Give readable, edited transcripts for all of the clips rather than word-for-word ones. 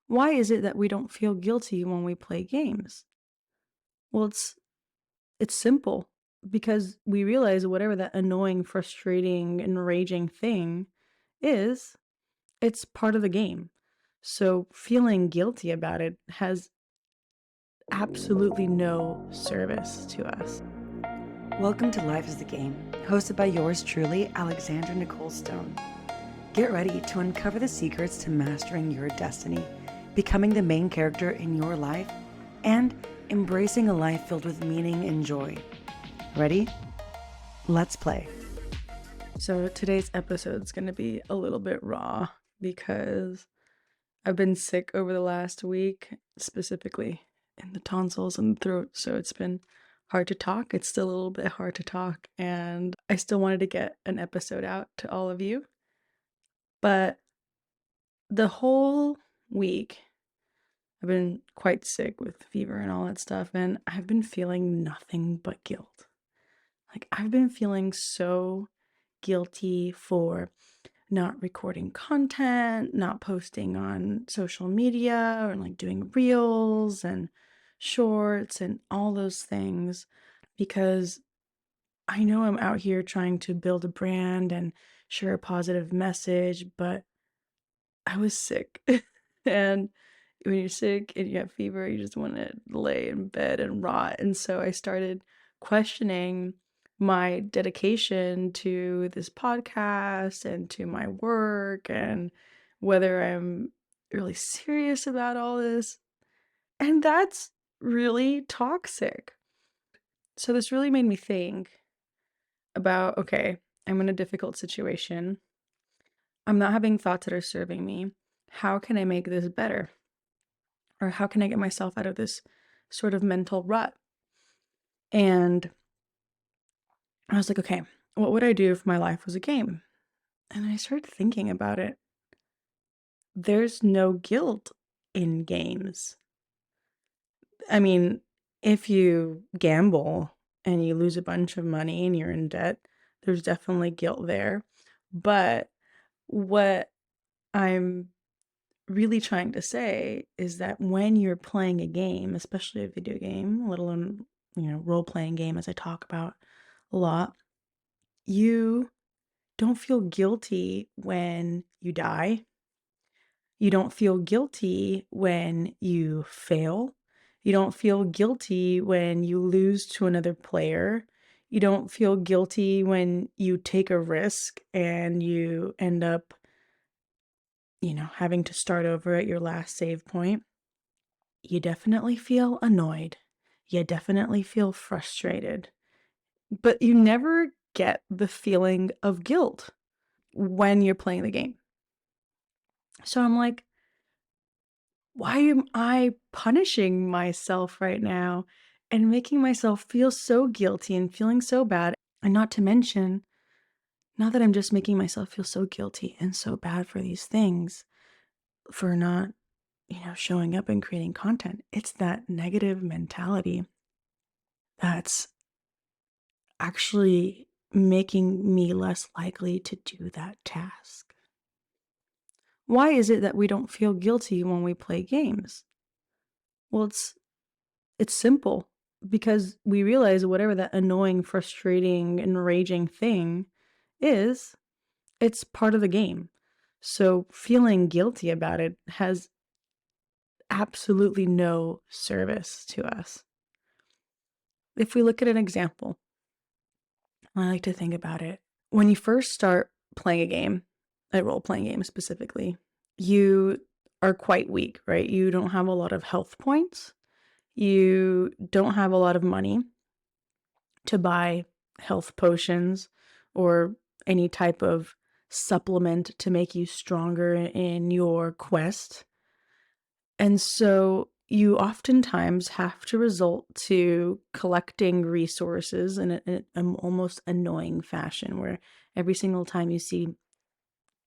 Why is it that we don't feel guilty when we play games? Well, it's simple because we realize whatever that annoying, frustrating, enraging thing is, it's part of the game. So feeling guilty about it has absolutely no service to us. Welcome to Life is the Game, hosted by yours truly, Alexandra Nicole Stone. Get ready to uncover the secrets to mastering your destiny, becoming the main character in your life, and embracing a life filled with meaning and joy. Ready? Let's play. So today's episode is going to be a little bit raw because I've been sick over the last week, specifically in the tonsils and the throat. So it's been hard to talk. It's still a little bit hard to talk. And I still wanted to get an episode out to all of you. But the whole week, I've been quite sick with fever and all that stuff. And I've been feeling nothing but guilt. Like, I've been feeling so guilty for not recording content, not posting on social media, or like doing reels and shorts and all those things, because I know I'm out here trying to build a brand and share a positive message, but I was sick. And when you're sick and you have fever, you just want to lay in bed and rot. And so I started questioning my dedication to this podcast and to my work and whether I'm really serious about all this. And that's really toxic. So this really made me think about, okay, I'm in a difficult situation. I'm not having thoughts that are serving me. How can I make this better? Or how can I get myself out of this sort of mental rut? And I was like, okay, what would I do if my life was a game? And I started thinking about it. There's no guilt in games. I mean, if you gamble and you lose a bunch of money and you're in debt, there's definitely guilt there. But what I'm really trying to say is that when you're playing a game, especially a video game, let alone, role-playing game as I talk about a lot, you don't feel guilty when you die. You don't feel guilty when you fail. You don't feel guilty when you lose to another player. You don't feel guilty when you take a risk and you end up, having to start over at your last save point. You definitely feel annoyed. You definitely feel frustrated. But you never get the feeling of guilt when you're playing the game. So I'm like, why am I punishing myself right now and making myself feel so guilty and feeling so bad? And not to mention, not that I'm just making myself feel so guilty and so bad for these things, for not, showing up and creating content. It's that negative mentality that's actually making me less likely to do that task. Why is it that we don't feel guilty when we play games? Well, it's simple because we realize whatever that annoying, frustrating, enraging thing is, it's part of the game. So feeling guilty about it has absolutely no service to us. If we look at an example, I like to think about it. When you first start playing a game, a role-playing game specifically, you are quite weak, right? You don't have a lot of health points. You don't have a lot of money to buy health potions or any type of supplement to make you stronger in your quest. And so you oftentimes have to resort to collecting resources in an almost annoying fashion where every single time you see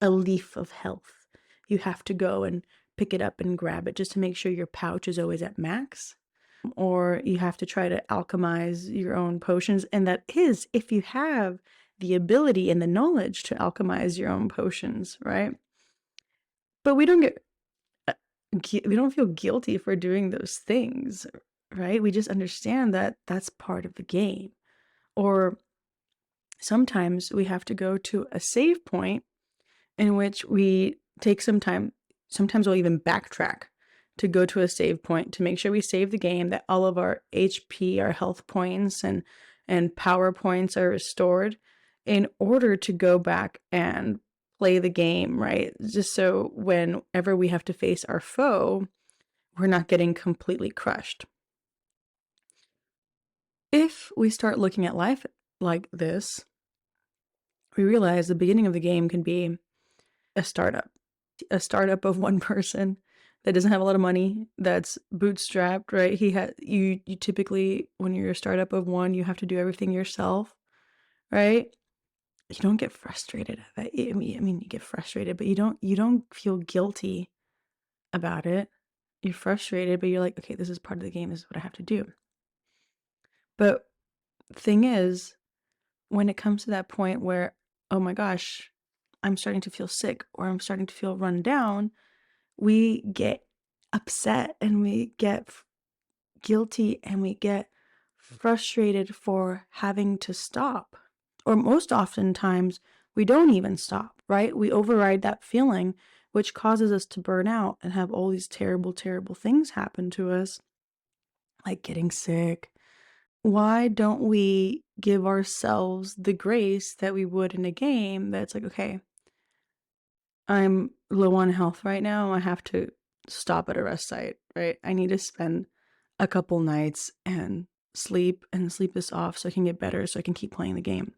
a leaf of health, you have to go and pick it up and grab it just to make sure your pouch is always at max. Or you have to try to alchemize your own potions. And that is if you have the ability and the knowledge to alchemize your own potions, right? But we don't get we don't feel guilty for doing those things, right? We just understand that that's part of the game. Or sometimes we have to go to a save point in which we take some time. Sometimes we'll even backtrack to go to a save point to make sure we save the game, that all of our HP, our health points, and power points are restored in order to go back and play the game, right? Just so whenever we have to face our foe, we're not getting completely crushed. If we start looking at life like this, we realize the beginning of the game can be a startup. A startup of one person that doesn't have a lot of money, that's bootstrapped, right? You typically, when you're a startup of one, you have to do everything yourself, right? You don't get frustrated at that. I mean, you get frustrated, but you don't feel guilty about it. You're frustrated, but you're like, okay, this is part of the game. This is what I have to do. But thing is, when it comes to that point where, oh my gosh, I'm starting to feel sick or I'm starting to feel run down, we get upset and we get guilty and we get frustrated for having to stop. Or most oftentimes, we don't even stop, right? We override that feeling, which causes us to burn out and have all these terrible, terrible things happen to us, like getting sick. Why don't we give ourselves the grace that we would in a game that's like, okay, I'm low on health right now. I have to stop at a rest site, right? I need to spend a couple nights and sleep this off so I can get better so I can keep playing the game.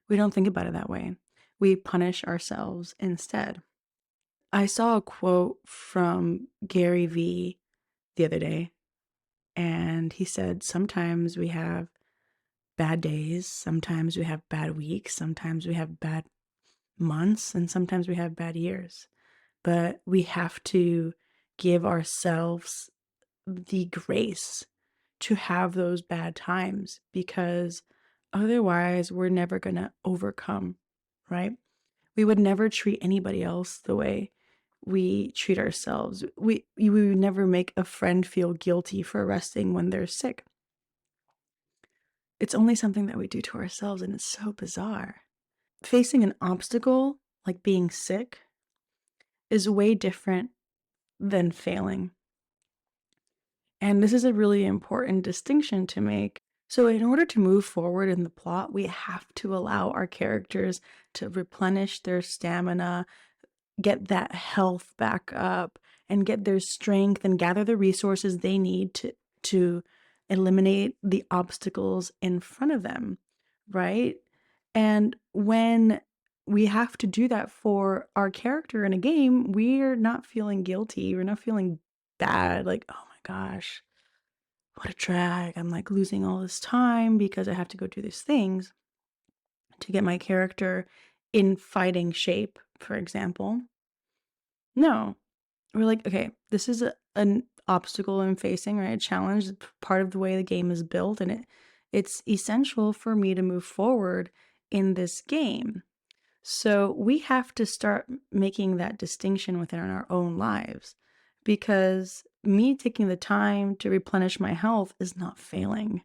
We don't think about it that way. We punish ourselves instead. I saw a quote from Gary Vee the other day, and he said, sometimes we have bad days, sometimes we have bad weeks, sometimes we have bad months, and sometimes we have bad years. But we have to give ourselves the grace to have those bad times, because otherwise we're never going to overcome, right? We would never treat anybody else the way we treat ourselves. We would never make a friend feel guilty for resting when they're sick. It's only something that we do to ourselves, and it's so bizarre. Facing an obstacle like being sick is way different than failing. And this is a really important distinction to make. So, in order to move forward in the plot, we have to allow our characters to replenish their stamina, get that health back up, and get their strength and gather the resources they need to eliminate the obstacles in front of them, right? And when we have to do that for our character in a game, we're not feeling guilty. We're not feeling bad, like, oh my gosh, what a drag. I'm like losing all this time because I have to go do these things to get my character in fighting shape, for example. No, we're like, okay, this is an obstacle I'm facing, right? A challenge, part of the way the game is built, and it's essential for me to move forward in this game. So we have to start making that distinction within our own lives, because me taking the time to replenish my health is not failing.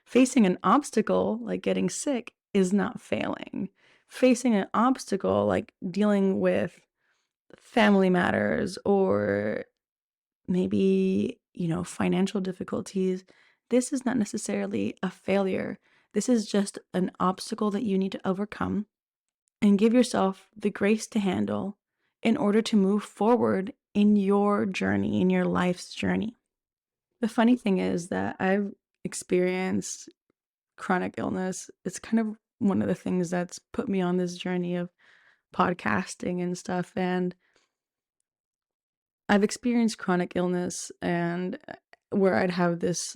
Facing an obstacle like getting sick is not failing. Facing an obstacle like dealing with family matters or maybe, financial difficulties, this is not necessarily a failure. This is just an obstacle that you need to overcome and give yourself the grace to handle in order to move forward in your journey, in your life's journey. The funny thing is that I've experienced chronic illness. It's kind of one of the things that's put me on this journey of podcasting and stuff. And I've experienced chronic illness, and where I'd have this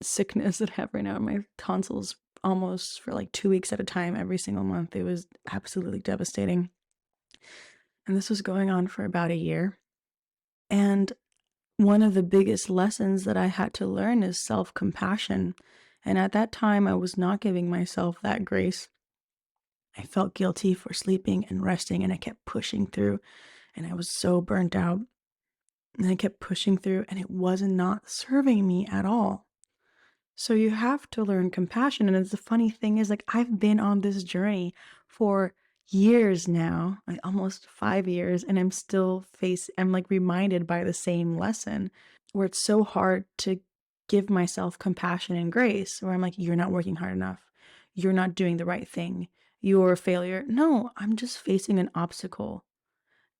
sickness that I have right now, my tonsils almost for like 2 weeks at a time every single month. It was absolutely devastating. And this was going on for about a year. And one of the biggest lessons that I had to learn is self-compassion. And at that time, I was not giving myself that grace. I felt guilty for sleeping and resting, and I kept pushing through, and I was so burnt out. And I kept pushing through, and it was not serving me at all. So you have to learn compassion. And it's the funny thing is, like, I've been on this journey for years now, like almost 5 years, and I'm like reminded by the same lesson where it's so hard to give myself compassion and grace, where I'm like, you're not working hard enough. You're not doing the right thing. You're a failure. No, I'm just facing an obstacle.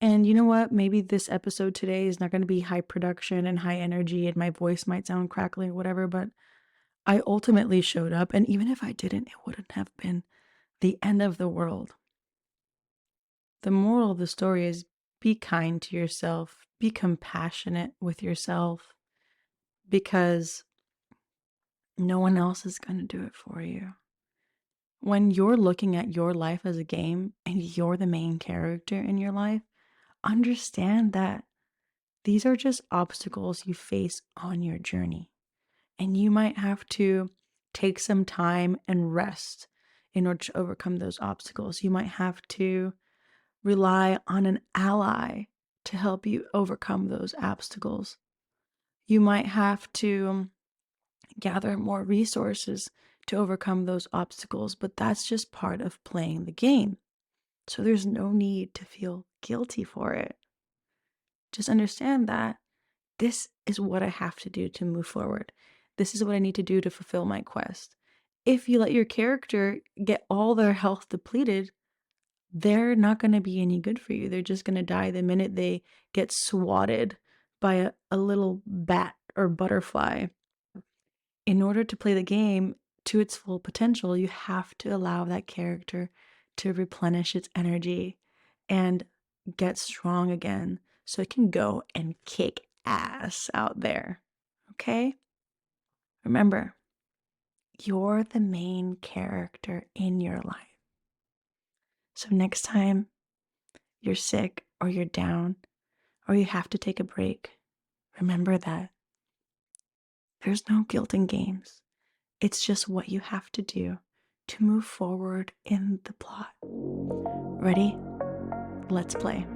And you know what? Maybe this episode today is not going to be high production and high energy, and my voice might sound crackly or whatever, but I ultimately showed up. And even if I didn't, it wouldn't have been the end of the world. The moral of the story is be kind to yourself, be compassionate with yourself, because no one else is going to do it for you. When you're looking at your life as a game and you're the main character in your life, understand that these are just obstacles you face on your journey. And you might have to take some time and rest in order to overcome those obstacles. You might have to rely on an ally to help you overcome those obstacles. You might have to gather more resources to overcome those obstacles, but that's just part of playing the game. So there's no need to feel guilty for it. Just understand that this is what I have to do to move forward. This is what I need to do to fulfill my quest. If you let your character get all their health depleted, they're not going to be any good for you. They're just going to die the minute they get swatted by a little bat or butterfly. In order to play the game to its full potential, you have to allow that character to replenish its energy and get strong again so it can go and kick ass out there. Okay? Remember, you're the main character in your life. So next time you're sick or you're down or you have to take a break, remember that there's no guilt in games. It's just what you have to do to move forward in the plot. Ready? Let's play.